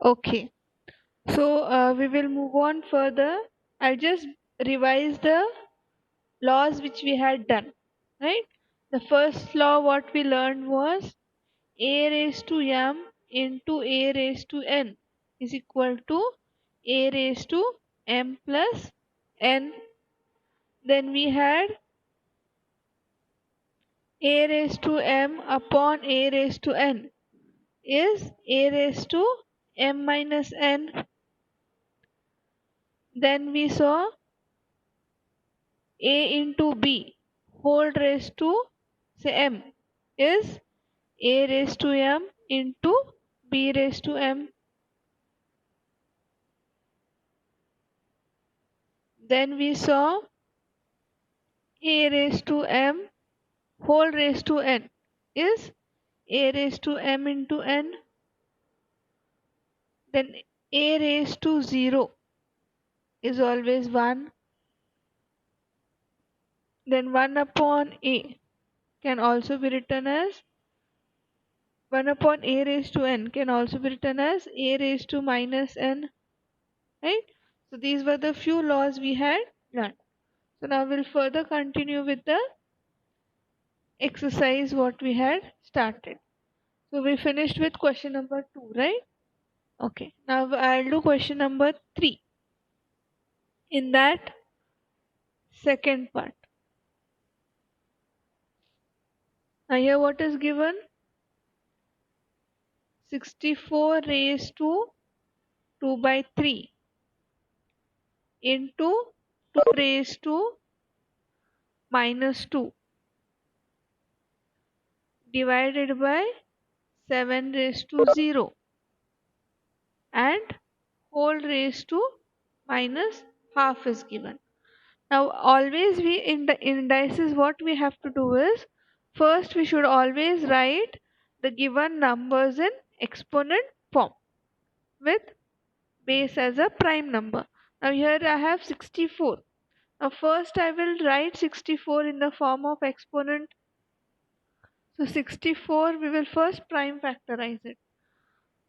Okay, so we will move on further. I'll just revise the laws which we had done, right? The first law what we learned was a raised to m into a raised to n is equal to a raised to m plus n. Then we had a raised to m upon a raised to n is a raised to m minus n. Then we saw a into b whole raised to say m is a raised to m into b raised to m. Then we saw a raised to m whole raised to n is a raised to m into n. Then a raised to 0 is always 1. Then 1 upon a can also be written as 1 upon a raised to n can also be written as a raised to minus n, right? So these were the few laws we had learned. So now we'll further continue with the exercise what we had started. So we finished with question number 2, right? Okay, now I'll do question number 3 in that second part. Now here what is given? 64 raised to 2 by 3 into 2 raised to minus 2 divided by 7 raised to 0 and whole raised to minus half is given. Now always we in the indices what we have to do is first we should always write the given numbers in exponent form with base as a prime number. Now here I have 64. Now first I will write 64 in the form of exponent. So 64 we will first prime factorize it.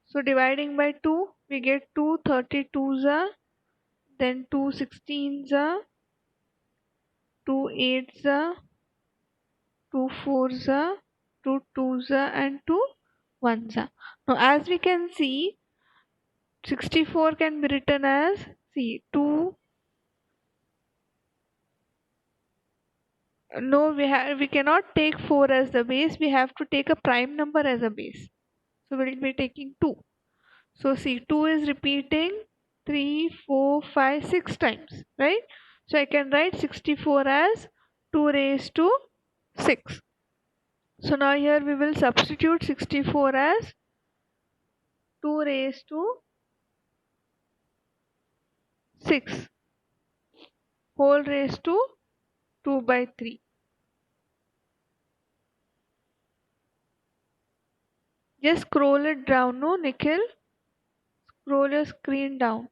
So dividing by 2 we get 2 32s are, then 2 16s are, 2 8s are, 2 4s are, 2 2s are, and 2 1s are. Now as we can see 64 can be written as, see, 2, no, we cannot take 4 as the base, we have to take a prime number as a base. So we'll be taking 2. So see, 2 is repeating 3, 4, 5, 6 times, right? So I can write 64 as 2 raised to 6. So now here we will substitute 64 as 2 raised to 6 whole raised to 2 by 3. Just scroll it down, no, Nikhil? Scroll your screen down.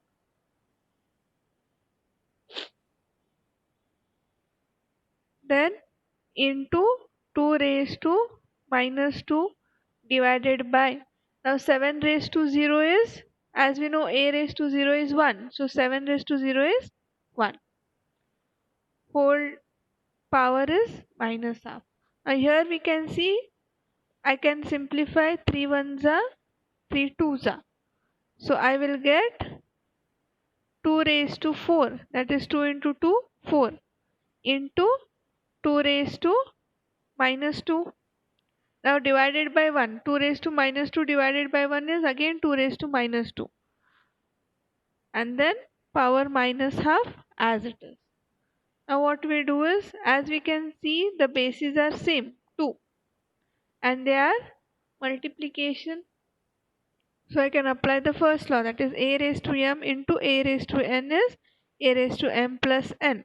Then into 2 raised to minus 2 divided by. Now 7 raised to 0 is, as we know, a raised to 0 is 1. So 7 raised to 0 is 1. Whole power is minus half. Now here we can see I can simplify 3 ones are 3 twos are. So I will get 2 raised to 4, that is 2 into 2 4 into 2 raised to minus 2. Now divided by 1. 2 raised to minus 2 divided by 1 is again 2 raised to minus 2. And then power minus half as it is. Now what we do is, as we can see, the bases are same 2 and they are multiplication. So I can apply the first law, that is a raised to m into a raised to n is a raised to m plus n.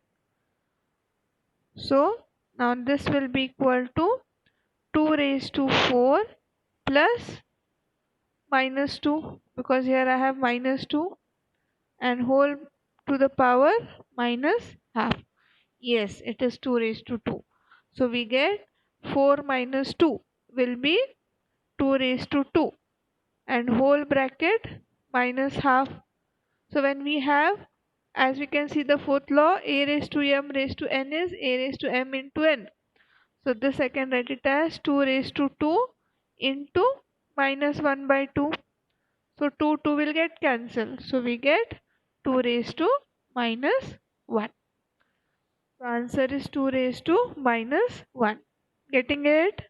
So now this will be equal to 2 raised to 4 plus minus 2, because here I have minus 2, and whole to the power minus half. Yes, it is 2 raised to 2. So we get 4 minus 2 will be 2 raised to 2 and whole bracket minus half. So when we have, as we can see the fourth law, a raised to m raised to n is a raised to m into n. So this I can write it as 2 raised to 2 into minus 1 by 2. So 2 will get cancelled. So we get 2 raised to minus 1. So answer is 2 raised to minus 1. Getting it?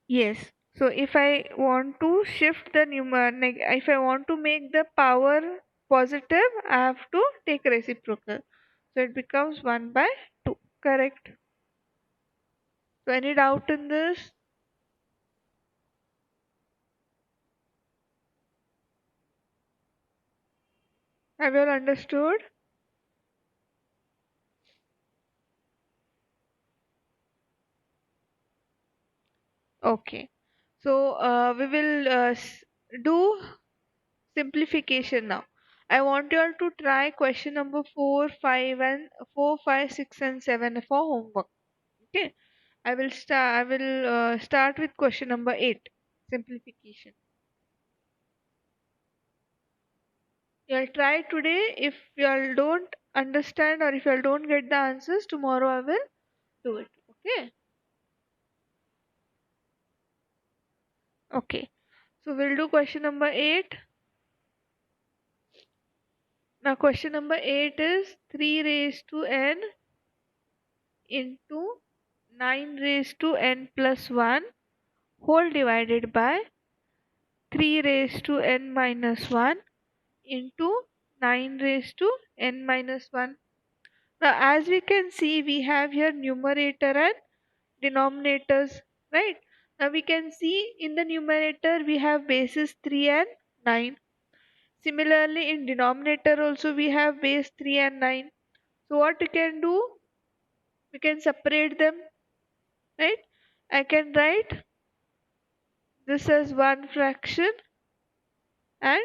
Yes. So if I want to shift the if I want to make the power positive, I have to take reciprocal. So it becomes 1 by 2. Correct. So any doubt in this? Have you all understood? Okay. So we will do simplification now. I want you all to try question number 4, 5 and 4, 5, 6 and 7 for homework. Okay. I will start with question number 8, simplification. You'll try today. If you don't understand or if you don't get the answers, tomorrow I will do it. Okay. Okay. So we'll do question number 8. Now question number 8 is 3 raised to n into 9 raised to n plus 1 whole divided by 3 raised to n minus 1 into 9 raised to n minus 1. Now as we can see, we have here numerator and denominators, right? Now we can see in the numerator we have bases 3 and 9. Similarly in denominator also we have base 3 and 9. So what we can do? We can separate them, right? I can write this as one fraction and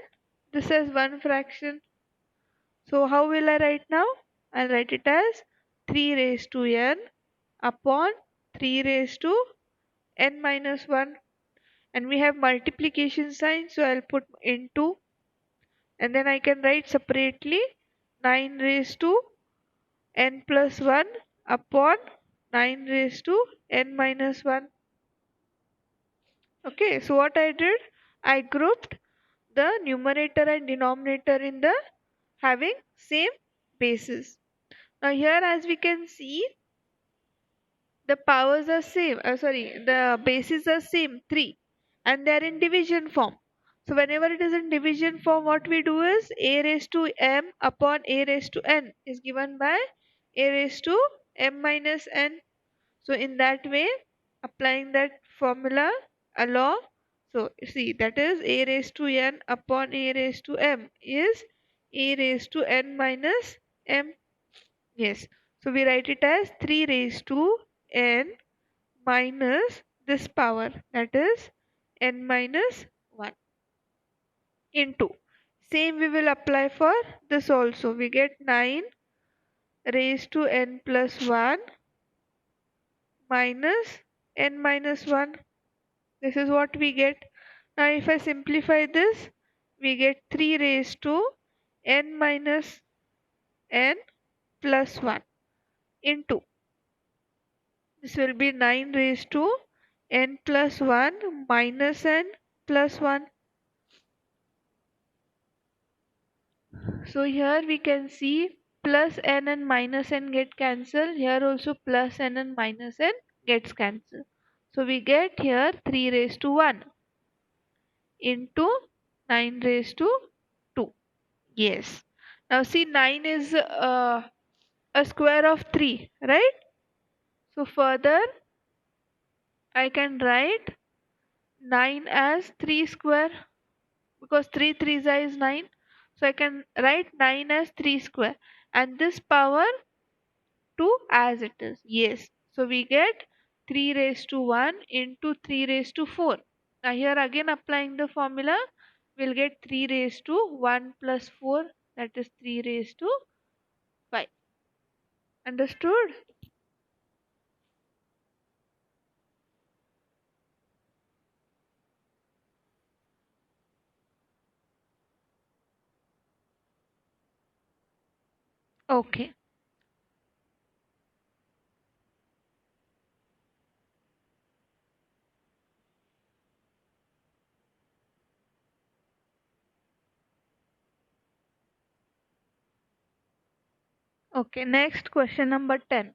this as one fraction. So how will I write now? I'll write it as 3 raised to n upon 3 raised to n minus 1. And we have multiplication sign, so I'll put into, and then I can write separately 9 raised to n plus 1 upon 9 raised to n minus 1. Okay, so what I did, I grouped the numerator and denominator in the having same basis. Now here as we can see, the powers are same, the bases are same, 3, and they are in division form. So whenever it is in division form, what we do is a raised to m upon a raised to n is given by a raised to m minus n. So in that way, applying that formula, a law, so see that is a raised to n upon a raised to m is a raised to n minus m. Yes. So we write it as 3 raised to n minus this power, that is n minus 1 into. Same we will apply for this also. We get 9 raised to n plus 1 minus n minus 1. This is what we get. Now if I simplify this, we get 3 raised to n minus n plus 1 into. This will be 9 raised to n plus 1 minus n plus 1. So here we can see plus n and minus n get cancelled. Here also plus n and minus n gets cancelled. So we get here 3 raised to 1 into 9 raised to 2. Yes. Now see 9 is a square of 3, right? So further I can write 9 as 3 square because 3 3s is 9. So I can write 9 as 3 square and this power 2 as it is. Yes. So we get 3 raised to 1 into 3 raised to 4. Now here again applying the formula, we'll get 3 raised to 1 plus 4, that is 3 raised to 5. Understood? Okay. Okay. Next question number 10.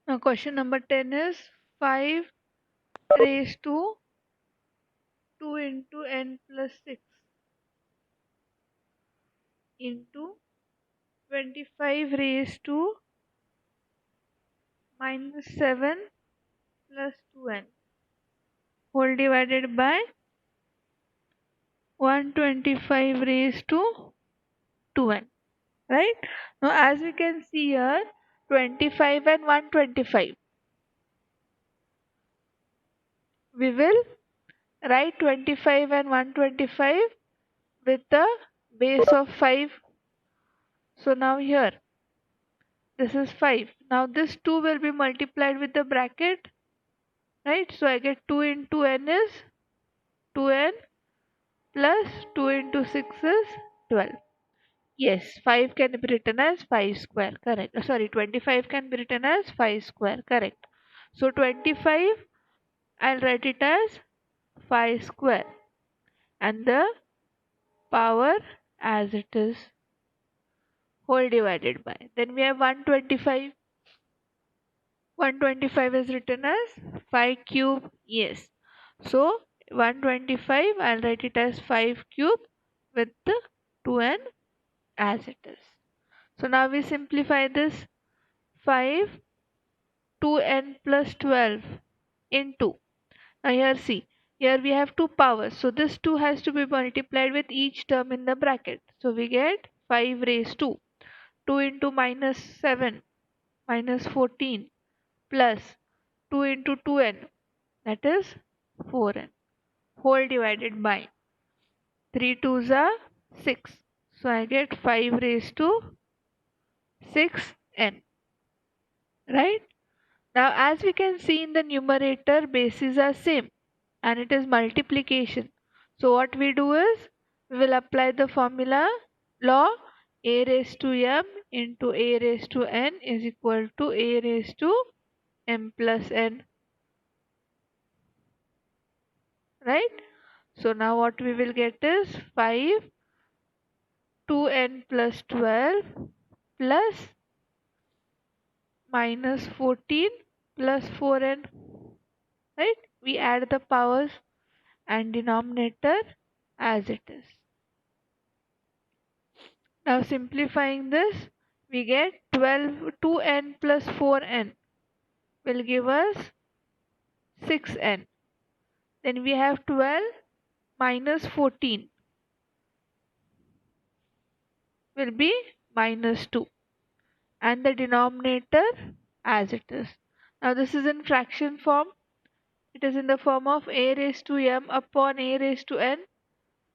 Now question number 10 is 5 raised to 2 into n plus 6 into 25 raised to minus 7 plus 2n whole divided by 125 raised to 2n. Right? Now as we can see here, 25 and 125. We will write 25 and 125 with the base of 5. So now here this is 5. Now this 2 will be multiplied with the bracket, right? So I get 2 into n is 2n plus 2 into 6 is 12. Yes, 5 can be written as 5 square, correct. Sorry, 25 can be written as 5 square, correct. So 25, I'll write it as 5 square and the power as it is whole divided by. Then we have 125. 125 is written as 5 cube, yes. So 125, I'll write it as 5 cube with the 2n as it is. So now we simplify this. 5 2n plus 12 into. Now here see, here we have two powers. So this 2 has to be multiplied with each term in the bracket. So we get 5 raised to 2 into minus 7 minus 14 plus 2 into 2n, that is 4n whole divided by 3 twos are 6. So I get 5 raised to 6n, right? Now as we can see in the numerator, bases are same and it is multiplication. So what we do is we will apply the formula law, a raised to m into a raised to n is equal to a raised to m plus n, right? So now what we will get is 5 2n plus 12 plus minus 14 plus 4n, right? We add the powers and denominator as it is. Now simplifying this, we get 12 2n plus 4n will give us 6n. Then we have 12 minus 14 will be minus 2 and the denominator as it is. Now this is in fraction form. It is in the form of a raised to m upon a raised to n.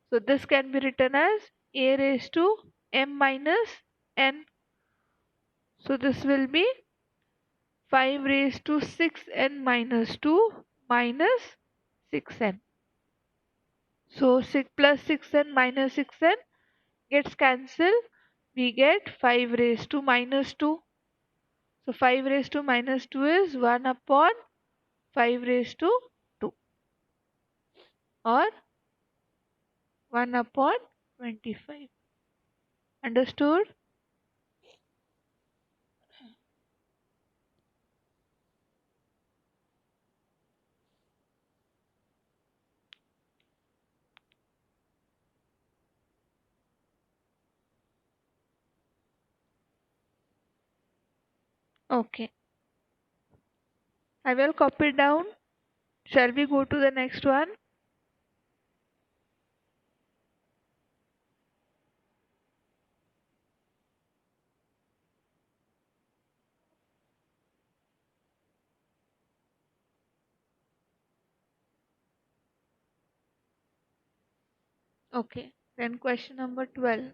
So this can be written as a raised to m minus n. So this will be 5 raised to 6n minus 2 minus 6n. So 6 plus 6n minus 6n gets cancelled. We get 5 raised to minus 2. So 5 raised to minus 2 is 1 upon 5 raised to 2 or 1 upon 25. Understood? Okay. I will copy it down. Shall we go to the next one? Okay. Then question number 12.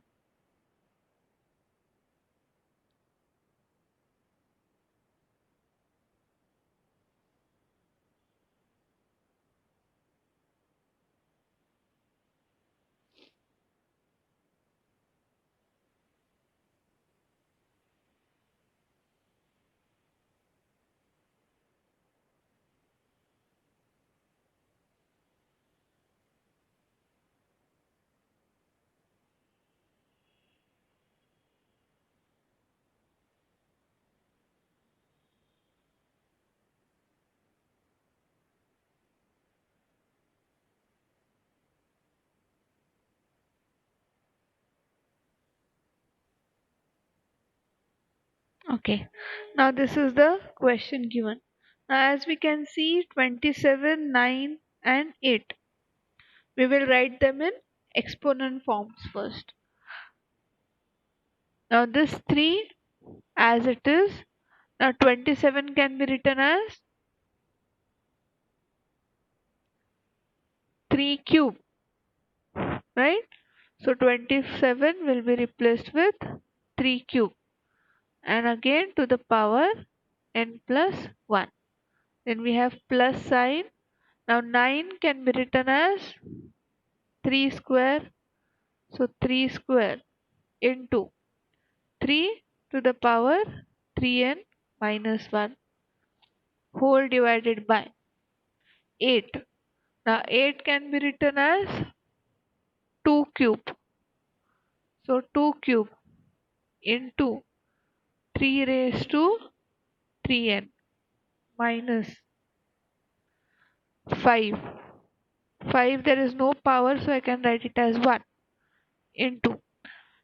Okay, now this is the question given. Now, as we can see, 27, 9, and 8. We will write them in exponent forms first. Now, this 3 as it is. Now, 27 can be written as 3 cube, right? So, 27 will be replaced with 3 cube, and again to the power n plus 1. Then we have plus sign. Now, 9 can be written as 3 square. So 3 square into 3 to the power 3n minus 1 whole divided by 8. Now 8 can be written as 2 cube. So 2 cube into 3 raised to 3n minus 5. 5 there is no power, so I can write it as 1 into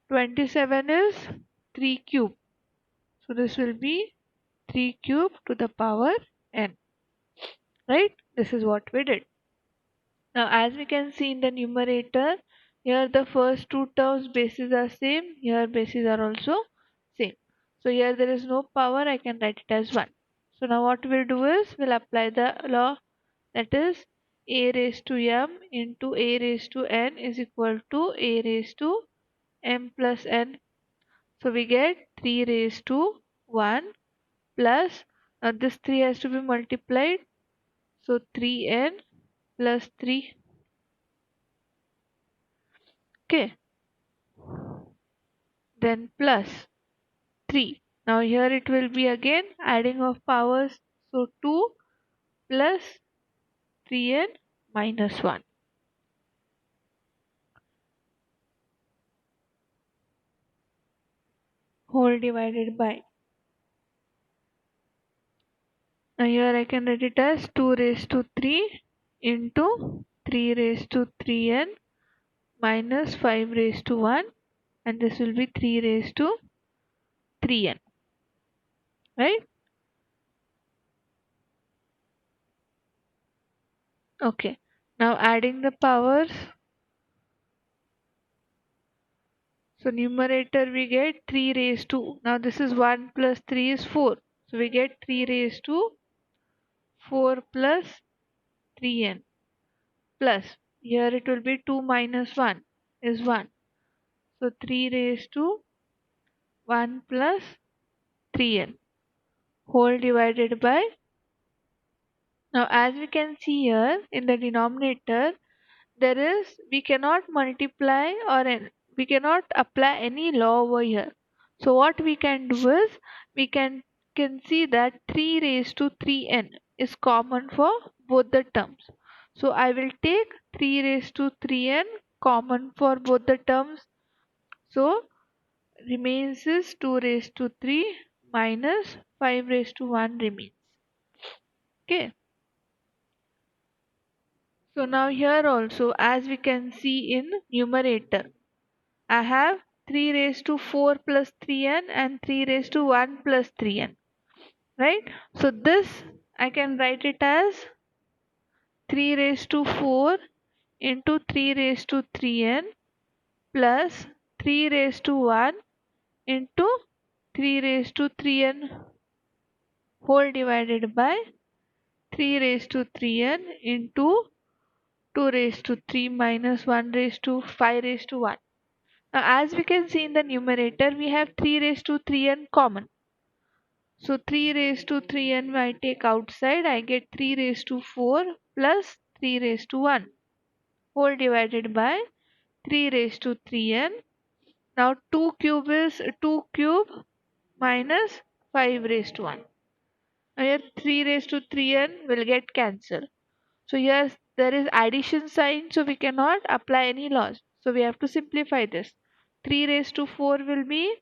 27 is 3 cube. So this will be 3 cube to the power n. Right? This is what we did. Now, as we can see in the numerator, here the first two terms bases are same, here bases are also same. So here there is no power, I can write it as 1. So now what we'll do is, we'll apply the law, that is a raised to m into a raised to n is equal to a raised to m plus n. So we get 3 raised to 1 plus, now this 3 has to be multiplied, so 3n plus 3. Okay, then plus 3. Now here it will be again adding of powers. So 2 plus 3n minus 1 whole divided by. Now here I can write it as 2 raised to 3 into 3 raised to 3n minus 5 raised to 1, and this will be 3 raised to 3n. Right? Okay. Now adding the powers. So numerator we get 3 raised to, now this is 1 plus 3 is 4. So we get 3 raised to 4 plus 3n plus, here it will be 2 minus 1 is 1. So 3 raised to 1 plus 3n whole divided by. Now as we can see here in the denominator, there is, we cannot multiply or we cannot apply any law over here. So what we can do is, we can see that 3 raised to 3n is common for both the terms. So I will take 3 raised to 3n common for both the terms. So remains is 2 raised to 3 minus 5 raised to 1 remains. Okay. So now here also, as we can see in numerator, I have 3 raised to 4 plus 3n and 3 raised to 1 plus 3n. Right? So this I can write it as 3 raised to 4 into 3 raised to 3n plus 3 raised to 1 into 3 raised to 3n whole divided by 3 raised to 3n into 2 raised to 3 minus 1 raised to 5 raised to 1. Now as we can see in the numerator, we have 3 raised to 3n common. So 3 raised to 3n I take outside, I get 3 raised to 4 plus 3 raised to 1 whole divided by 3 raised to 3n. Now 2 cube is 2 cube minus 5 raised to 1. Now here 3 raised to 3n will get cancelled. So here there is addition sign, so we cannot apply any laws. So we have to simplify this. 3 raised to 4 will be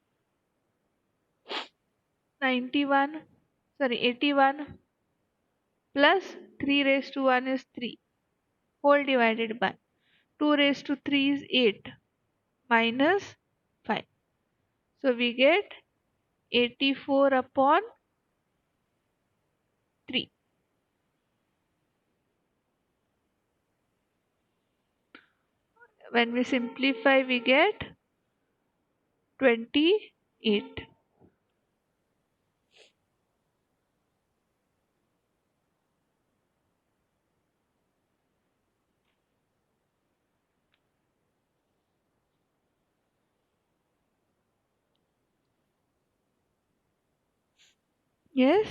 91, sorry 81 plus 3 raised to 1 is 3 whole divided by 2 raised to 3 is 8 minus 5. So we get 84 upon 3. When we simplify, we get 28. Yes?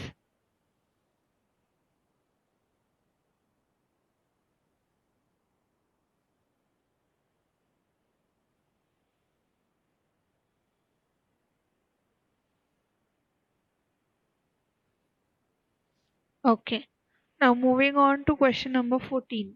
Okay. Now moving on to question number 14.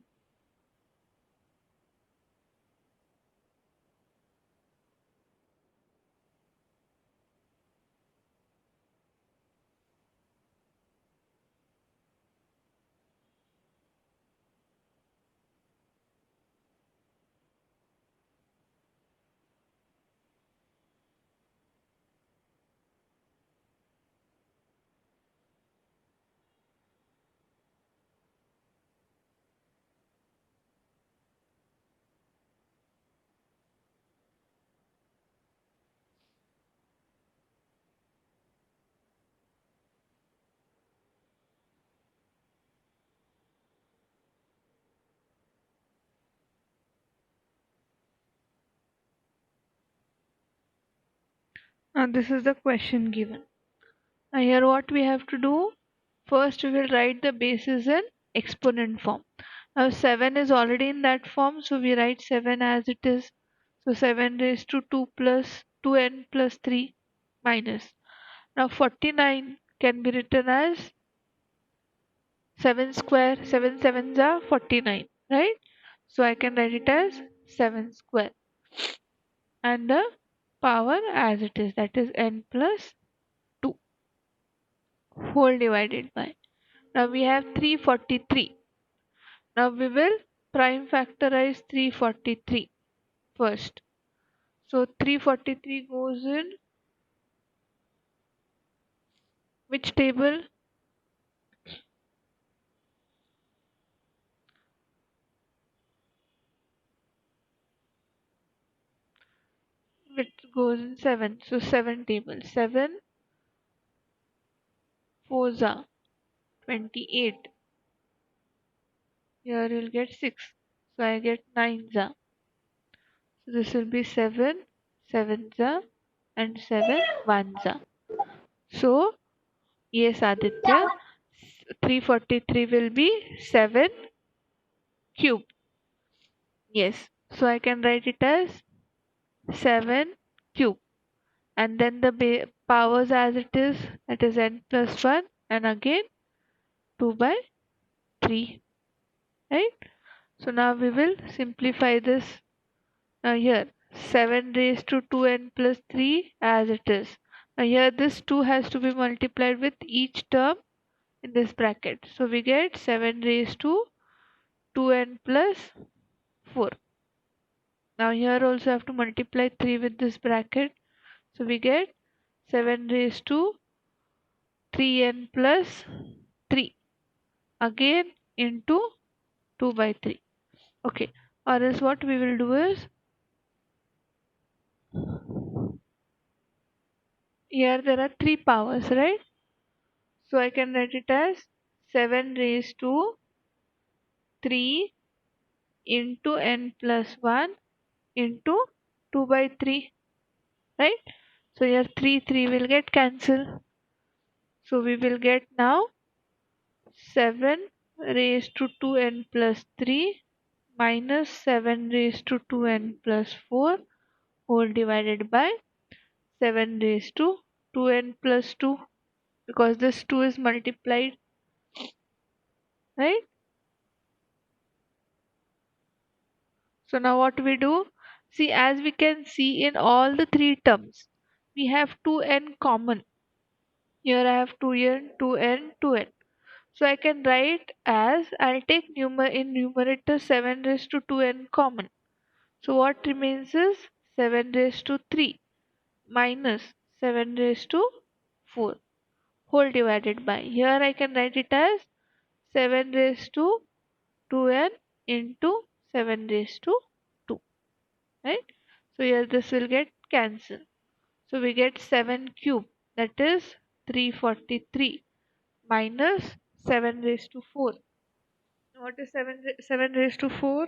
Now this is the question given. Now here what we have to do, first we will write the bases in exponent form. Now 7 is already in that form, so we write 7 as it is. So 7 raised to 2 plus 2n plus 3 minus. Now 49 can be written as 7 square, 7 sevens are 49, right? So I can write it as 7 square. And the power as it is, that is n plus 2 whole divided by. Now we have 343. Now we will prime factorize 343 first. So 343 goes in which table? Which goes in 7. So 7 table. 7 fours are 28. Here you'll get 6. So I get 9 za. So this will be 7 7 za and 7 1 za. So yes Aditya, 343 will be 7 cube. Yes. So I can write it as 7 cube. And then the powers as it is, that is n plus 1 and again 2 by 3, right? So now we will simplify this. Now here 7 raised to 2n plus 3 as it is. Now here this 2 has to be multiplied with each term in this bracket. So we get 7 raised to 2n plus 4. Now here also have to multiply 3 with this bracket. So we get 7 raised to 3n plus 3 again into 2 by 3. Okay, or else what we will do is, here there are 3 powers, right? So I can write it as 7 raised to 3 into n plus 1 into 2 by 3, right? So here 3 will get cancelled. So we will get now 7 raised to 2n plus 3 minus 7 raised to 2n plus 4 whole divided by 7 raised to 2n plus 2, because this 2 is multiplied, right? So now what we do? See, as we can see in all the 3 terms, we have 2n common. Here I have 2n, 2n, 2n. So I can write as, I'll take in numerator 7 raised to 2n common. So what remains is 7 raised to 3 minus 7 raised to 4 whole divided by, here I can write it as 7 raised to 2n into 7 raised to 2, right? So here this will get cancelled. So we get 7 cube, that is 343 minus 7 raised to 4. What is 7 raised to 4?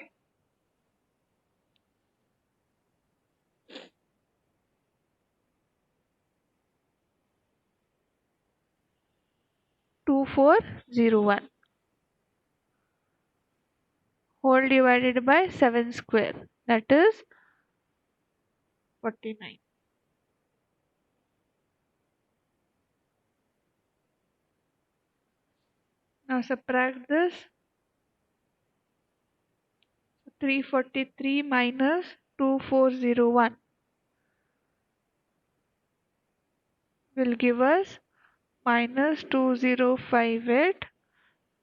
2401 whole divided by 7 square, that is 49. Now subtract this. 343 minus 2401 will give us minus 2058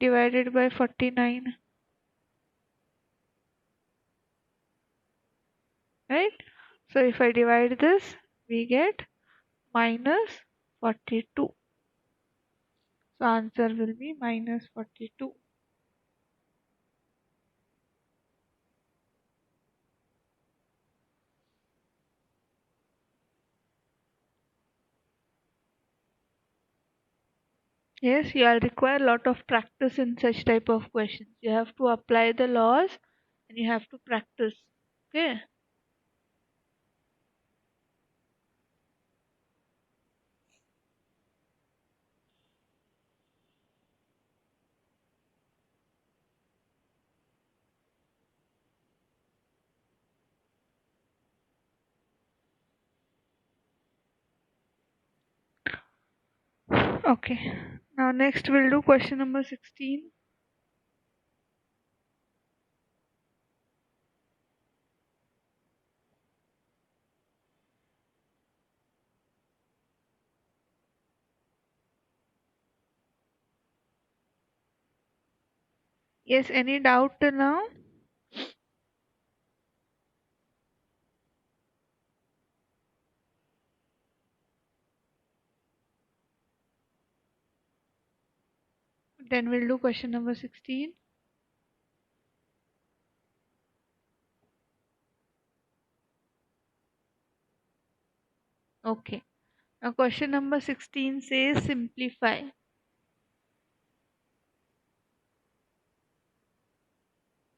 divided by 49, right? So if I divide this, we get minus 42. So answer will be minus 42. Yes, you will require a lot of practice in such type of questions. You have to apply the laws and you have to practice. Okay. Okay. Now next we'll do question number 16. Yes, any doubt till now? Then we'll do question number 16. Okay. Now question number 16 says simplify.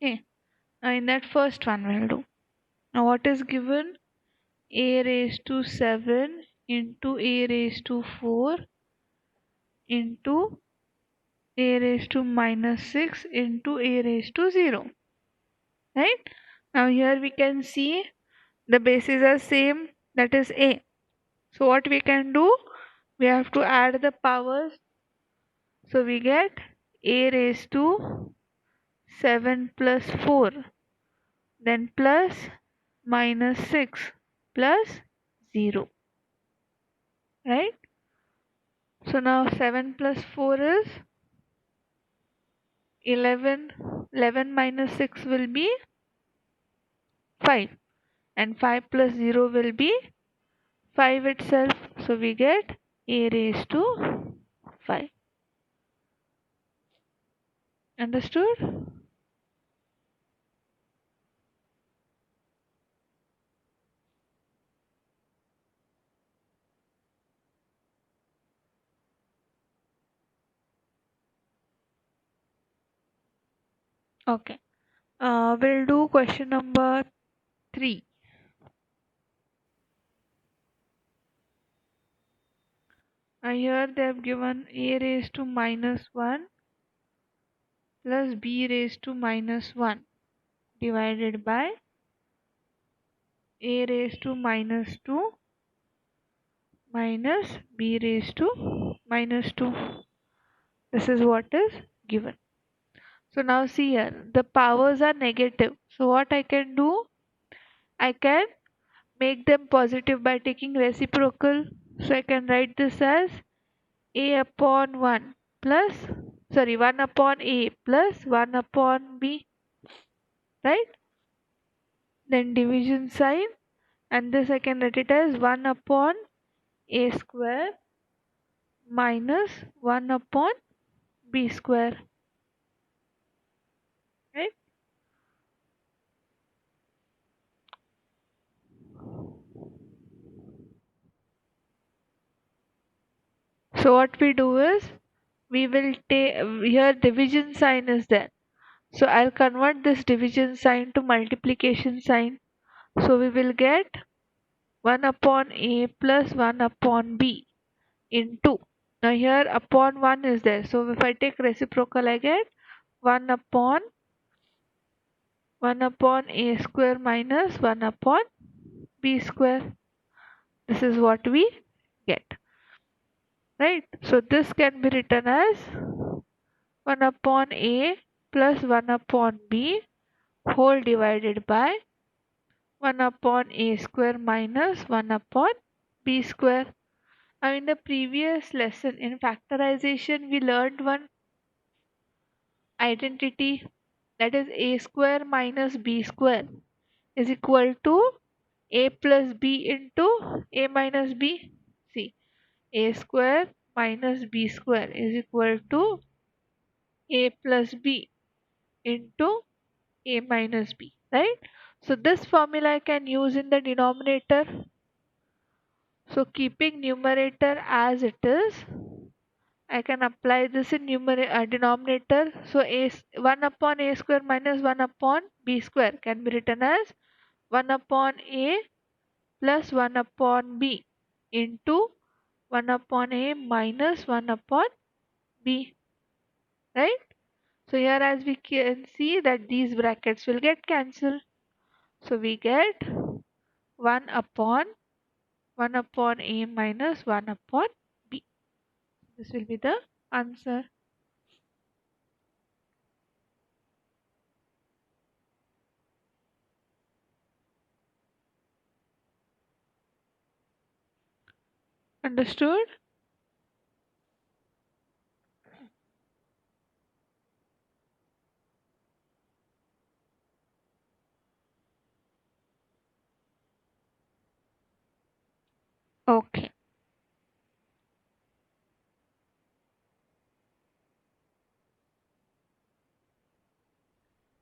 Okay. Now in that first one we'll do. Now what is given? A raised to 7 into A raised to 4 into A raised to minus 6 into A raised to 0. Right? Now here we can see the bases are same, that is A. So what we can do? We have to add the powers. So we get A raised to 7 plus 4, then plus minus 6 plus 0, right? So now 7 plus 4 is 11. 11 minus 6 will be 5, and 5 plus 0 will be 5 itself. So we get A raised to 5. Understood? Okay. We'll do question number 3. Here they have given A raised to minus 1 plus B raised to minus 1 divided by A raised to minus 2 minus B raised to minus 2. This is what is given. So now see here, the powers are negative. So what I can do? I can make them positive by taking reciprocal. So I can write this as A upon 1 plus, 1 upon A plus 1 upon B, right? Then division sign, and this I can write it as 1 upon A square minus 1 upon b square, right? So what we do is we will take here division sign is there. So I'll convert this division sign to multiplication sign. So we will get 1 upon a plus 1 upon b into. Now here upon 1 is there. So if I take reciprocal I get 1 upon a square minus 1 upon b square. This is what we get. Right? So this can be written as 1 upon a plus 1 upon b whole divided by 1 upon a square minus 1 upon b square. Now in the previous lesson in factorization we learned one identity, that is a square minus b square is equal to a plus b into a minus b. See, a square minus b square is equal to a plus b into a minus b, right? So this formula I can use in the denominator. So keeping numerator as it is, I can apply this in denominator. So 1 upon a square minus 1 upon b square can be written as 1 upon a plus 1 upon b into 1 upon a minus 1 upon b, right? So here as we can see that these brackets will get cancelled. So we get 1 upon a minus 1 upon b. This will be the answer. Understood? Okay.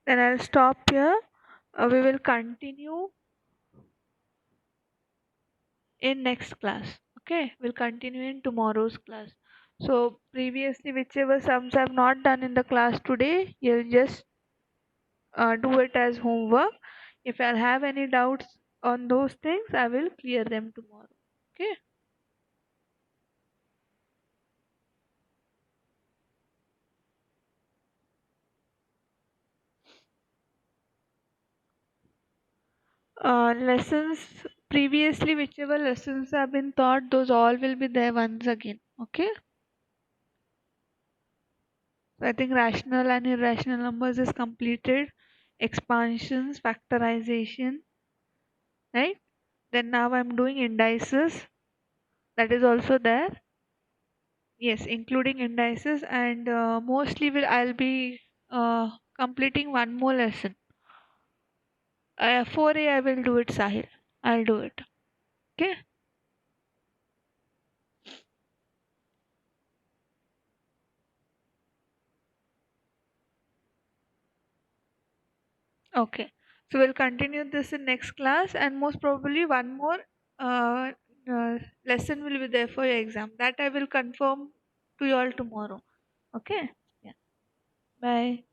Then I'll stop here. We will continue in next class. Okay, we'll continue in tomorrow's class. So previously whichever sums I've not done in the class today, you'll just do it as homework. If I'll have any doubts on those things, I will clear them tomorrow. Okay. Lessons previously, whichever lessons have been taught, those all will be there once again. Okay. So I think rational and irrational numbers is completed. Expansions, factorization, right? Then now I'm doing indices. That is also there. Yes, including indices, and mostly I'll be completing one more lesson. 4A I will do it, Sahil. I'll do it. Okay. Okay. So we'll continue this in next class, and most probably one more uh, lesson will be there for your exam. That I will confirm to you all tomorrow. Okay. Yeah. Bye.